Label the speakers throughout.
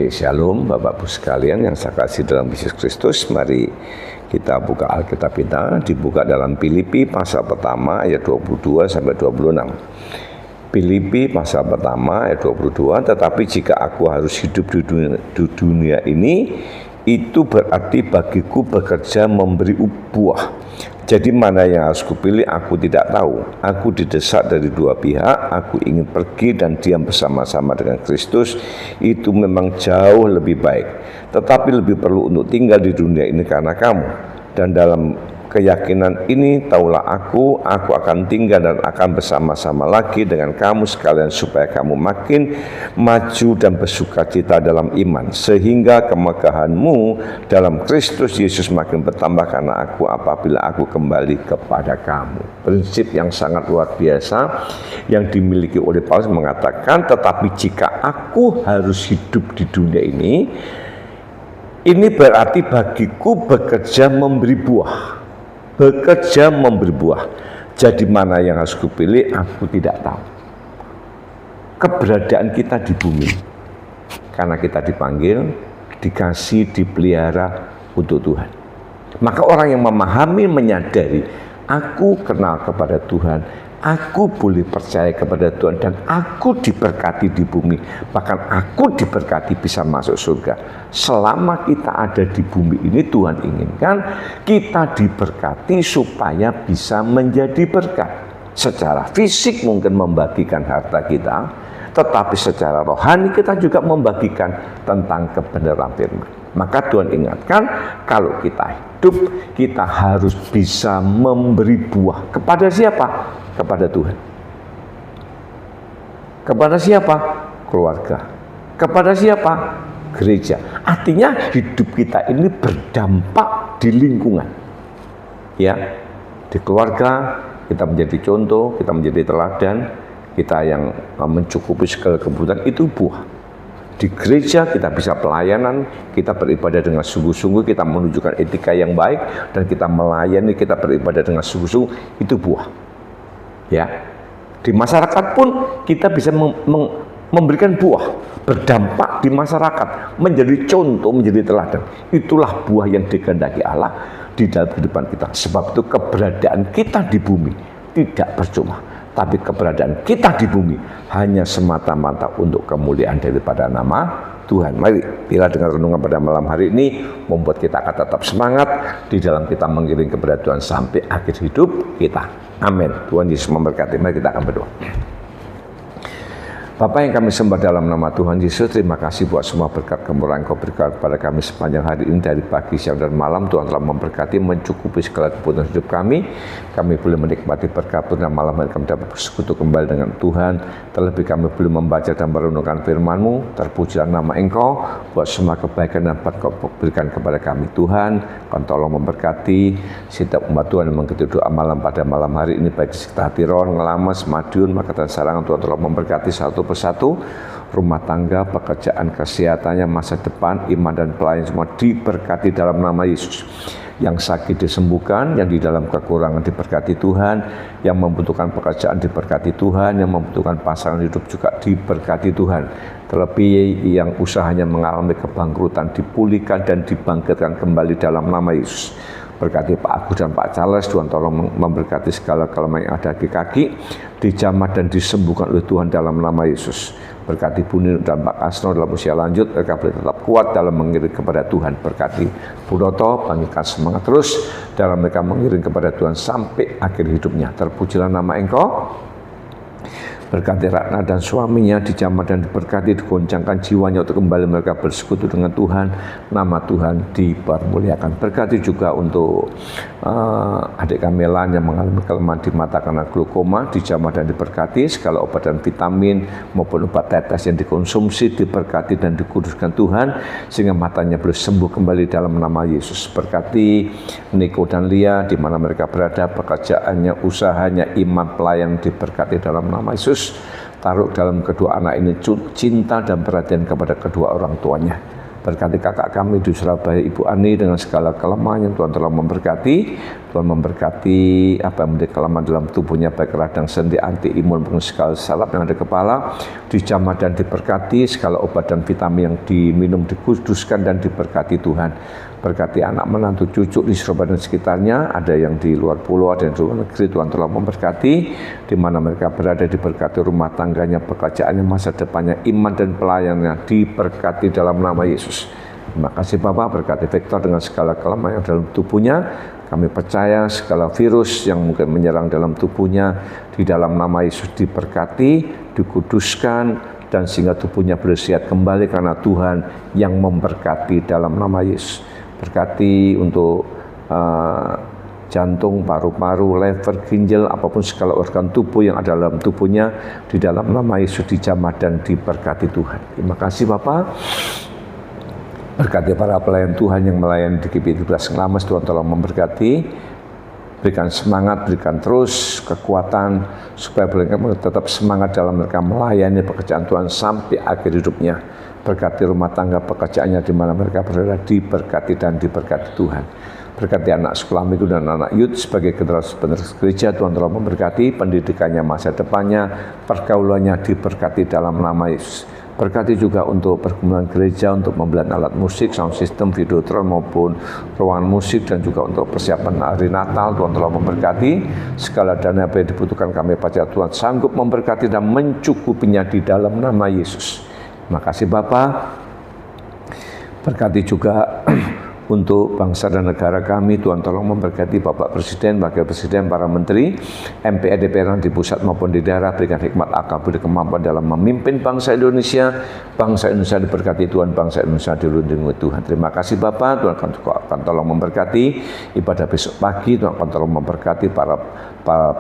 Speaker 1: Shalom Bapak Ibu sekalian yang saya kasih dalam Yesus Kristus. Mari kita buka Alkitab kita, dibuka dalam Filipi pasal pertama ayat 22 sampai 26. Filipi pasal pertama ayat 22, tetapi jika aku harus hidup di dunia ini, itu berarti bagiku bekerja memberi buah. Jadi mana yang harus kupilih aku tidak tahu. Aku didesak dari dua pihak. Aku ingin pergi dan diam bersama-sama dengan Kristus. Itu memang jauh lebih baik. Tetapi lebih perlu untuk tinggal di dunia ini karena kamu. Dan dalam keyakinan ini taulah aku akan tinggal dan akan bersama-sama lagi dengan kamu sekalian supaya kamu makin maju dan bersukacita dalam iman, sehingga kemegahanmu dalam Kristus Yesus makin bertambah karena aku apabila aku kembali kepada kamu. Prinsip yang sangat luar biasa yang dimiliki oleh Paulus mengatakan, tetapi jika aku harus hidup di dunia ini berarti bagiku bekerja memberi buah. Bekerja memberi buah. Jadi mana yang harus kupilih aku tidak tahu. Keberadaan kita di bumi karena kita dipanggil, dikasih, dipelihara untuk Tuhan. Maka orang yang memahami, menyadari aku kenal kepada Tuhan, aku boleh percaya kepada Tuhan, dan aku diberkati di bumi, bahkan aku diberkati bisa masuk surga. Selama kita ada di bumi ini, Tuhan inginkan kita diberkati supaya bisa menjadi berkat. Secara fisik mungkin membagikan harta kita, tetapi secara rohani kita juga membagikan tentang kebenaran firman. Maka Tuhan ingatkan, kalau kita hidup, kita harus bisa memberi buah. Kepada siapa? Kepada Tuhan. Kepada siapa? Keluarga. Kepada siapa? Gereja. Artinya hidup kita ini berdampak di lingkungan. Ya, di keluarga kita menjadi contoh, kita menjadi teladan, kita yang mencukupi segala kebutuhan, itu buah. Di gereja kita bisa pelayanan, kita beribadah dengan sungguh-sungguh, kita menunjukkan etika yang baik, dan kita melayani, kita beribadah dengan sungguh-sungguh, itu buah. Ya, di masyarakat pun kita bisa memberikan buah, berdampak di masyarakat, menjadi contoh, menjadi teladan. Itulah buah yang dikehendaki Allah di dalam kehidupan kita. Sebab itu keberadaan kita di bumi tidak percuma, tapi keberadaan kita di bumi hanya semata-mata untuk kemuliaan daripada nama Tuhan. Mari bila dengan renungan pada malam hari ini membuat kita akan tetap semangat di dalam kita mengiring kepada Tuhan sampai akhir hidup kita. Amin. Tuhan Yesus memberkati. Mari kita akan berdoa. Bapa yang kami sembah dalam nama Tuhan Yesus, terima kasih buat semua berkat kemurahan Kau berikan kepada kami sepanjang hari ini, dari pagi, siang, dan malam. Tuhan telah memberkati, mencukupi segala kebutuhan hidup kami. Kami boleh menikmati berkat Tuhan, dan malam hari kami dapat bersekutu kembali dengan Tuhan. Terlebih kami boleh membaca dan merenungkan firman-Mu. Terpujilah nama Engkau buat semua kebaikan dan berkat Kau berikan kepada kami. Tuhan, Kau tolong memberkati setiap umat Tuhan yang mengikuti doa malam pada malam hari ini, baik di sekitar Hatiron, Ngelamas, Madiun, Makatan, Sarangan. Tuhan tolong memberkati satu persatu rumah tangga, pekerjaan, kesehatannya, masa depan, iman dan pelayan semua diberkati dalam nama Yesus. Yang sakit disembuhkan, yang di dalam kekurangan diberkati Tuhan, yang membutuhkan pekerjaan diberkati Tuhan, yang membutuhkan pasangan hidup juga diberkati Tuhan. Terlebih yang usahanya mengalami kebangkrutan dipulihkan dan dibangkitkan kembali dalam nama Yesus. Berkati Pak Agus dan Pak Charles, Tuhan tolong memberkati segala kelemahan yang ada di kaki, dijamah dan disembuhkan oleh Tuhan dalam nama Yesus. Berkati Bu Nino dan Pak Kasno dalam usia lanjut, mereka boleh tetap kuat dalam mengiring kepada Tuhan. Berkati Bu Doto, bangkitkan semangat terus dalam mereka mengiring kepada Tuhan sampai akhir hidupnya. Terpujilah nama Engkau. Berkati Ratna dan suaminya, dijamah dan diberkati, digoncangkan jiwanya untuk kembali mereka bersekutu dengan Tuhan. Nama Tuhan dipermuliakan. Berkati juga untuk adik kami Lan yang mengalami kelemahan di mata karena glaukoma, dijamah dan diberkati. Segala obat dan vitamin maupun obat tetes yang dikonsumsi diberkati dan dikuduskan Tuhan, sehingga matanya boleh sembuh kembali dalam nama Yesus. Berkati Niko dan Lia di mana mereka berada, pekerjaannya, usahanya, iman, pelayan diberkati dalam nama Yesus. Taruh dalam kedua anak ini cinta dan perhatian kepada kedua orang tuanya. Berkati kakak kami di Surabaya, Ibu Ani, dengan segala kelemahan yang Tuhan telah memberkati. Tuhan memberkati apa yang menjadi kelemahan dalam tubuhnya, baik radang, sendi, anti imun, maupun segala salap yang ada di kepala, dijamah dan diberkati. Segala obat dan vitamin yang diminum dikuduskan dan diberkati Tuhan. Berkati anak menantu cucu di Surabaya dan sekitarnya, ada yang di luar pulau, ada yang di luar negeri. Tuhan telah memberkati di mana mereka berada, diberkati rumah tangganya, pekerjaannya, masa depannya, iman dan pelayanannya diberkati dalam nama Yesus. Terima kasih Bapak, berkati Victor dengan segala kelemahan yang dalam tubuhnya. Kami percaya segala virus yang mungkin menyerang dalam tubuhnya di dalam nama Yesus diberkati, dikuduskan, dan sehingga tubuhnya bersehat kembali karena Tuhan yang memberkati dalam nama Yesus. Berkati untuk jantung, paru-paru, lever, ginjal, apapun segala organ tubuh yang ada dalam tubuhnya, di dalam nama Yesus dijamah dan diberkati Tuhan. Terima kasih Bapak. Berkati para pelayan Tuhan yang melayani di GPI 13 Ngelamas, Tuhan tolong memberkati. Berikan semangat, berikan terus kekuatan supaya mereka tetap semangat dalam mereka melayani pekerjaan Tuhan sampai akhir hidupnya. Berkati rumah tangga, pekerjaannya di mana mereka berada, diberkati dan diberkati Tuhan. Berkati anak sekolah minggu dan anak youth sebagai generasi penerus gereja. Tuhan telah memberkati pendidikannya, masa depannya, pergaulannya diberkati dalam nama Yesus. Berkati juga untuk pergumulan gereja, untuk pembelian alat musik, sound system, videotron maupun ruangan musik, dan juga untuk persiapan hari Natal. Tuhan telah memberkati segala dana yang dibutuhkan. Kami percaya Tuhan sanggup memberkati dan mencukupinya di dalam nama Yesus. Terima kasih Bapak. Berkati juga untuk bangsa dan negara kami. Tuhan tolong memberkati Bapak Presiden, Wakil Presiden, para Menteri, MPR, DPR di pusat maupun di daerah. Berikan hikmat, akal, budi, kemampuan dalam memimpin bangsa Indonesia. Bangsa Indonesia diberkati Tuhan, bangsa Indonesia dilindungi Tuhan. Terima kasih Bapak. Tuhan akan tolong memberkati ibadah besok pagi. Tuhan akan tolong memberkati para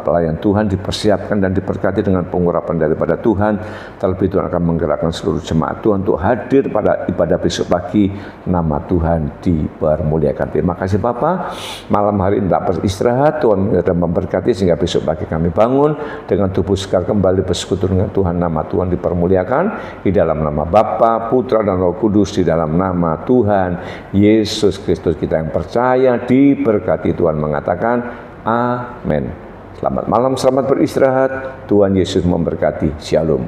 Speaker 1: pelayan Tuhan, dipersiapkan dan diberkati dengan pengurapan daripada Tuhan. Terlebih Tuhan akan menggerakkan seluruh jemaat Tuhan untuk hadir pada ibadah besok pagi. Nama Tuhan dipermuliakan. Terima kasih Bapak. Malam hari ini tak beristirahat, Tuhan memberkati sehingga besok pagi kami bangun dengan tubuh segar kembali bersekutu dengan Tuhan. Nama Tuhan dipermuliakan di dalam nama Bapa, Putra dan Roh Kudus, di dalam nama Tuhan Yesus Kristus kita yang percaya diberkati. Tuhan mengatakan amin. Selamat malam, selamat beristirahat. Tuhan Yesus memberkati. Shalom.